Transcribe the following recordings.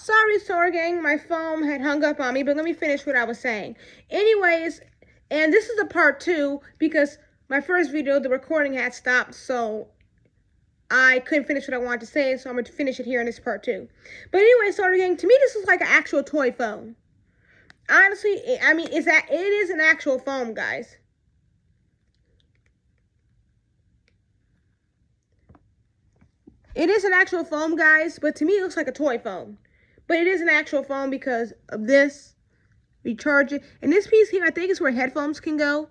Sorry, Sora Gang, my phone had hung up on me, but let me finish what I was saying. Anyways, and this is a part 2 because my first video, the recording had stopped, so I couldn't finish what I wanted to say, so I'm going to finish it here in this part 2. But anyway, Sora Gang, to me this is like an actual toy phone. Honestly, I mean, it is an actual phone, guys. It is an actual phone, guys, but to me it looks like a toy phone. But it is an actual phone because of this. We charge it. And this piece here, I think, is where headphones can go.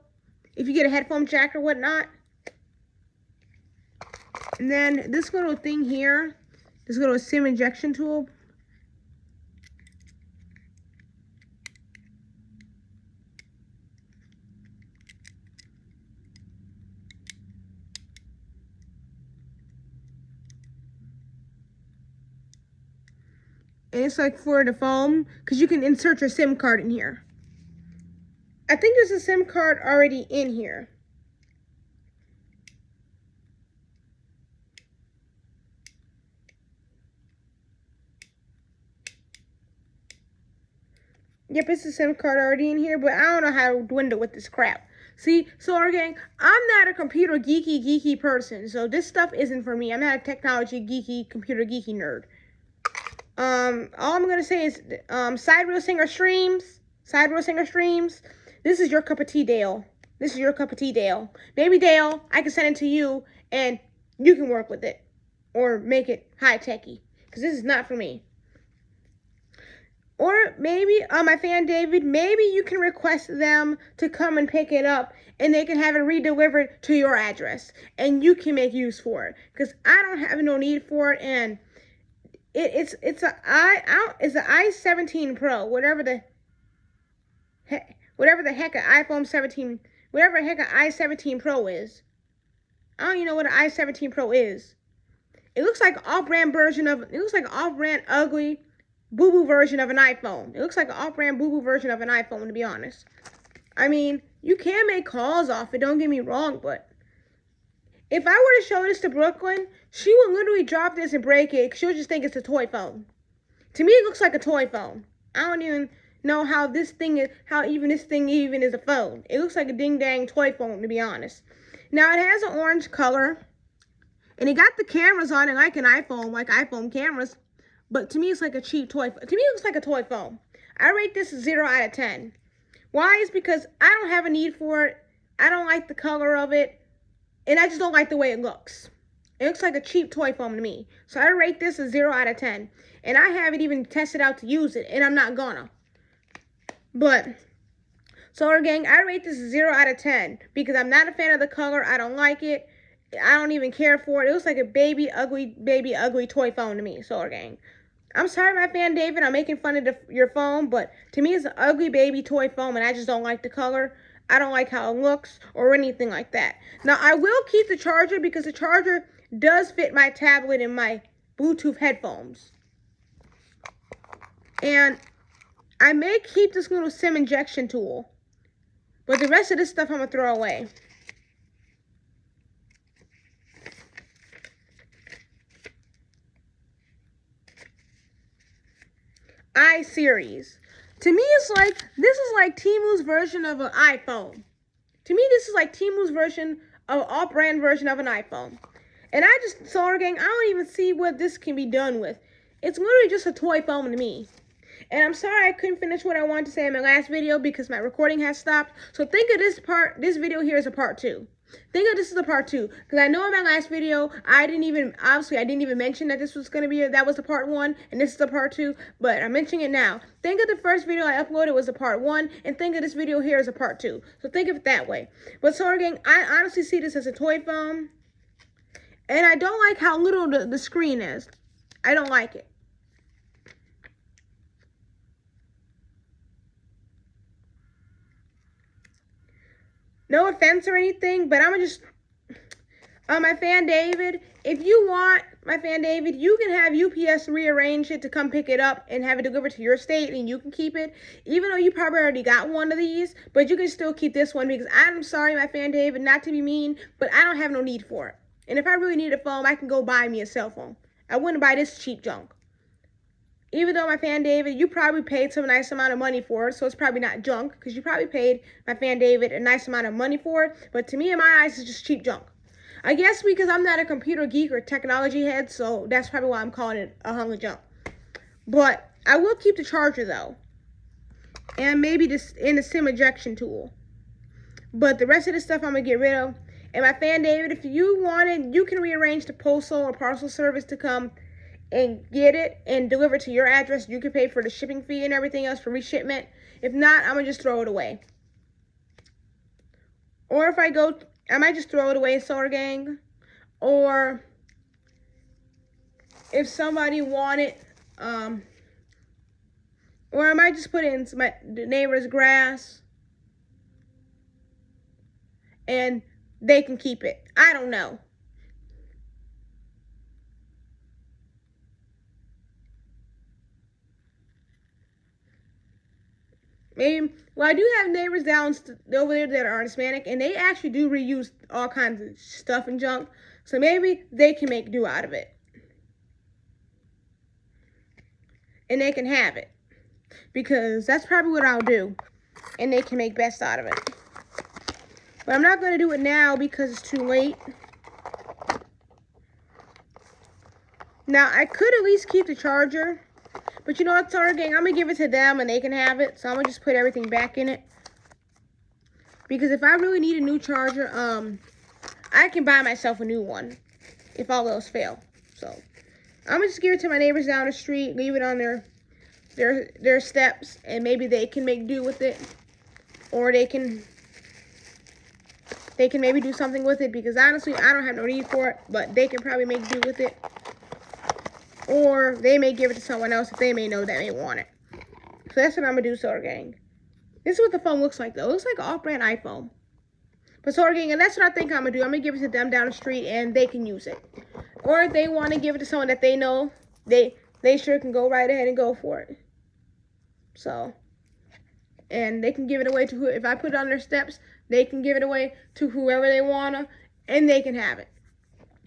If you get a headphone jack or whatnot. And then this little thing here, this little SIM injection tool. And it's like for the phone, because you can insert your SIM card in here. I think there's a SIM card already in here. Yep, it's a SIM card already in here, but I don't know how to dwindle with this crap. See, Sora Gang, I'm not a computer geeky person, so this stuff isn't for me. I'm not a technology geeky, computer geeky nerd. All I'm gonna say is, Side Real Singer Streams. This is your cup of tea, Dale. This is your cup of tea, Dale. Maybe, Dale, I can send it to you, and you can work with it. Or make it high-techy. Because this is not for me. Or maybe, my fan David, maybe you can request them to come and pick it up, and they can have it redelivered to your address. And you can make use for it. Because I don't have no need for it, and it's an i17 Pro, whatever the heck an iPhone 17, whatever the heck an i17 Pro is. I don't even know what an i17 Pro is. It looks like an off-brand ugly boo-boo version of an iPhone. It looks like an off-brand boo-boo version of an iPhone, to be honest. I mean, you can make calls off it, don't get me wrong, but if I were to show this to Brooklyn, she would literally drop this and break it. She'll just think it's a toy phone. To me, it looks like a toy phone. I don't even know how this thing is a phone. It looks like a ding-dang toy phone, to be honest. Now, it has an orange color, and it got the cameras on it like an iPhone, like iPhone cameras. But to me, it's like a cheap toy. To me, it looks like a toy phone. I rate this a 0 out of 10. Why? Is because I don't have a need for it. I don't like the color of it. And I just don't like the way it looks. It looks like a cheap toy phone to me. So I rate this a 0 out of 10. And I haven't even tested out to use it. And I'm not gonna. But, Sora Gang, I rate this a 0 out of 10. Because I'm not a fan of the color. I don't like it. I don't even care for it. It looks like a baby ugly toy phone to me, Sora Gang. I'm sorry, my fan David. I'm making fun of your phone. But to me, it's an ugly baby toy phone. And I just don't like the color. I don't like how it looks or anything like that. Now, I will keep the charger because the charger does fit my tablet and my Bluetooth headphones. And I may keep this little SIM injection tool. But the rest of this stuff I'm going to throw away. iSeries. To me, this is like Temu's version of an iPhone. To me, this is like Temu's version of an off-brand version of an iPhone. And Sora Gang, I don't even see what this can be done with. It's literally just a toy phone to me. And I'm sorry I couldn't finish what I wanted to say in my last video because my recording has stopped. So think of this video here as a part 2. Think of this as a part 2. Because I know in my last video, I didn't even mention that this was going to be, that was the part 1. And this is the part 2. But I'm mentioning it now. Think of the first video I uploaded was a part 1. And think of this video here as a part 2. So think of it that way. But Sora Gang, I honestly see this as a toy phone. And I don't like how little the screen is. I don't like it. No offense or anything, but I'm gonna just, my fan David, if you want, my fan David, you can have UPS rearrange it to come pick it up and have it delivered to your state and you can keep it, even though you probably already got one of these, but you can still keep this one because I'm sorry, my fan David, not to be mean, but I don't have no need for it. And if I really need a phone, I can go buy me a cell phone. I wouldn't buy this cheap junk. even though my fan David, you probably paid some nice amount of money for it, so it's probably not junk, because you probably paid my fan David a nice amount of money for it, but to me, in my eyes, it's just cheap junk. I guess because I'm not a computer geek or technology head, so that's probably why I'm calling it a hunk of junk. But I will keep the charger, though, and maybe this in the SIM ejection tool. But the rest of the stuff I'm going to get rid of. And my fan David, if you wanted, you can rearrange the postal or parcel service to come and get it and deliver it to your address. You can pay for the shipping fee and everything else for reshipment. If not, I'm going to just throw it away. Or if I go, I might just throw it away, 𝐒𝐨𝐥𝐚𝐫'𝐬. Or if somebody wanted, or I might just put it in the neighbor's grass and they can keep it. I don't know. Maybe, well, I do have neighbors down over there that are Hispanic, and they actually do reuse all kinds of stuff and junk. So maybe they can make do out of it. And they can have it. Because that's probably what I'll do. And they can make best out of it. But I'm not going to do it now because it's too late. Now, I could at least keep the charger. But you know what, 𝐒𝐨𝐥𝐚𝐫'𝐬, I'm going to give it to them and they can have it. So I'm going to just put everything back in it. Because if I really need a new charger, I can buy myself a new one. If all else fail. So, I'm going to just give it to my neighbors down the street. Leave it on their steps. And maybe they can make do with it. Or they can maybe do something with it. Because honestly, I don't have no need for it. But they can probably make do with it. Or they may give it to someone else if they may know that they want it. So that's what I'm going to do, 𝐒𝐨𝐥𝐚𝐫'𝐬. This is what the phone looks like, though. It looks like an off-brand iPhone. But 𝐒𝐨𝐿𝐴, and that's what I think I'm going to do. I'm going to give it to them down the street, and they can use it. Or if they want to give it to someone that they know, they sure can go right ahead and go for it. So, and they can give it away to who, if I put it on their steps, they can give it away to whoever they want to, and they can have it.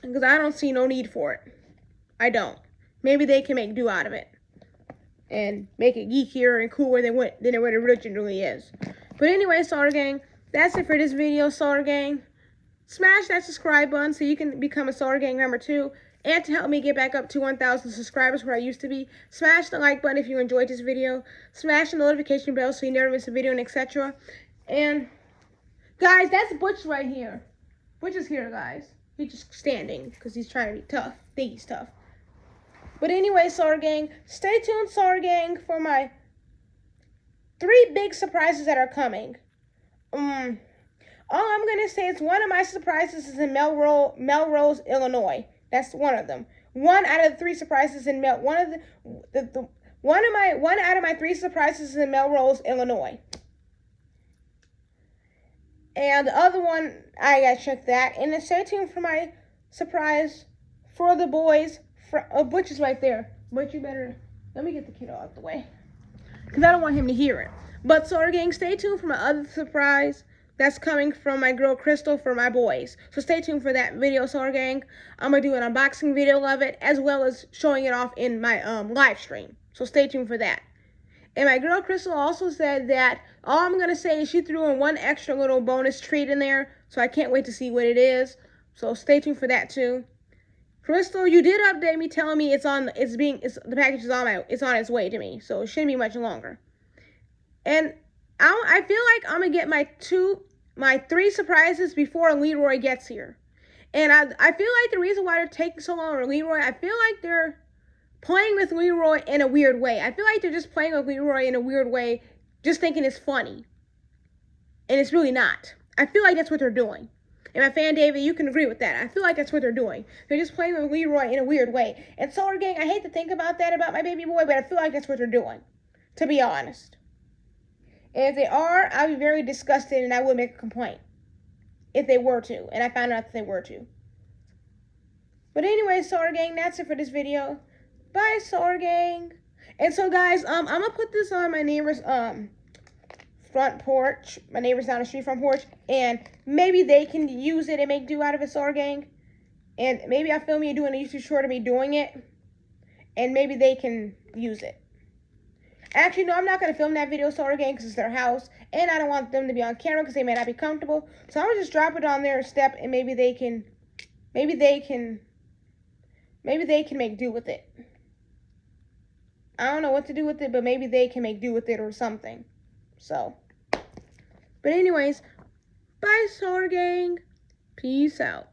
Because I don't see no need for it. I don't. Maybe they can make do out of it. And make it geekier and cooler than what it originally is. But anyway, 𝐒𝐨𝐿𝐴, that's it for this video, 𝐒𝐨𝐿𝐴. Smash that subscribe button so you can become a 𝐒𝐨𝐿𝐴 member too. And to help me get back up to 1,000 subscribers where I used to be, smash the like button if you enjoyed this video. Smash the notification bell so you never miss a video and etc. And guys, that's Butch right here. Butch is here, guys. He's just standing because he's trying to be tough. Think he's tough. But anyway, 𝐒𝐨𝐿𝐴, stay tuned, 𝐒𝐨𝐴, for my 3 big surprises that are coming. All I'm going to say is one of my surprises is in Melrose, Illinois. That's one of them. One out of the 3 surprises in one out of my 3 surprises is in Melrose, Illinois. And the other one, I got to check that. And then stay tuned for my surprise for the boys. Butch is right there. But you better, let me get the kiddo out the way. Because I don't want him to hear it. But 𝐒𝐨𝐿𝐴, stay tuned for my other surprise that's coming from my girl Crystal for my boys. So stay tuned for that video, 𝐒𝐨𝐴. I'm going to do an unboxing video of it as well as showing it off in my live stream. So stay tuned for that. And my girl Crystal also said that all I'm going to say is she threw in one extra little bonus treat in there. So I can't wait to see what it is. So stay tuned for that too. Crystal, you did update me telling me the package is on its way to me, so it shouldn't be much longer. And I feel like I'm gonna get my 3 surprises before Leroy gets here. And I feel like the reason why they're taking so long with Leroy, I feel like they're playing with Leroy in a weird way. I feel like they're just playing with Leroy in a weird way, just thinking it's funny. And it's really not. I feel like that's what they're doing. And my fan David, you can agree with that. I feel like that's what they're doing. They're just playing with Leroy in a weird way. And 𝐒𝐨𝐿𝐴, I hate to think about that about my baby boy, but I feel like that's what they're doing. To be honest. And if they are, I'll be very disgusted and I will make a complaint. If they were to. And I found out that they were to. But anyway, 𝐒𝐨𝐿𝐴, that's it for this video. Bye, 𝐒𝐨𝐿𝐴. And so guys, I'm going to put this on my neighbor's front porch, my neighbors down the street front porch, and maybe they can use it and make do out of it, 𝐒𝐨𝐴. And maybe I'll film me doing a YouTube short of me doing it, and maybe they can use it. Actually, no, I'm not going to film that video, Solar Gang, because it's their house. And I don't want them to be on camera because they may not be comfortable. So I'm going to just drop it on their step and maybe they can make do with it. I don't know what to do with it, but maybe they can make do with it or something. So, but anyways, bye, Solar Gang. Peace out.